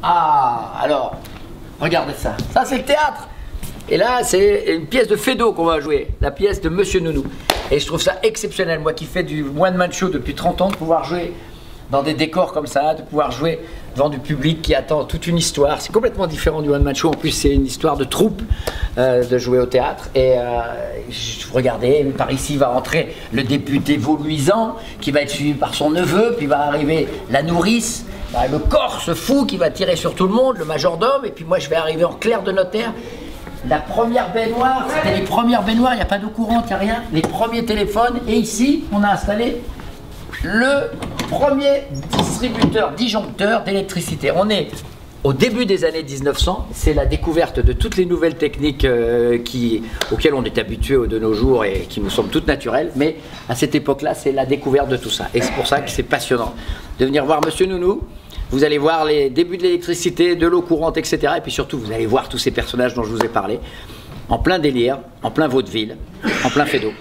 Ah, alors, regardez ça. Ça, c'est le théâtre. Et là, c'est une pièce de Feydeau qu'on va jouer, la pièce de Monsieur Nounou. Et je trouve ça exceptionnel, moi qui fais du one-man show depuis 30 ans, de pouvoir jouer dans des décors comme ça, de pouvoir jouer devant du public qui attend toute une histoire. C'est complètement différent du one-man show. En plus, c'est une histoire de troupe, de jouer au théâtre. Et regardez, par ici va entrer le député Vauluisant, qui va être suivi par son neveu, puis va arriver la nourrice, le Corse fou qui va tirer sur tout le monde, le majordome, et puis moi je vais arriver en clerc de notaire. La première baignoire, c'était les premières baignoires, il n'y a pas d'eau courante, il n'y a rien. Les premiers téléphones, et ici, on a installé le premier distributeur, disjoncteur d'électricité. On est au début des années 1900, c'est la découverte de toutes les nouvelles techniques auxquelles on est habitué de nos jours et qui nous semblent toutes naturelles, mais à cette époque-là, c'est la découverte de tout ça. Et c'est pour ça que c'est passionnant de venir voir Monsieur Nounou. Vous allez voir les débuts de l'électricité, de l'eau courante, etc. Et puis surtout, vous allez voir tous ces personnages dont je vous ai parlé, en plein délire, en plein vaudeville, en plein Feydeau.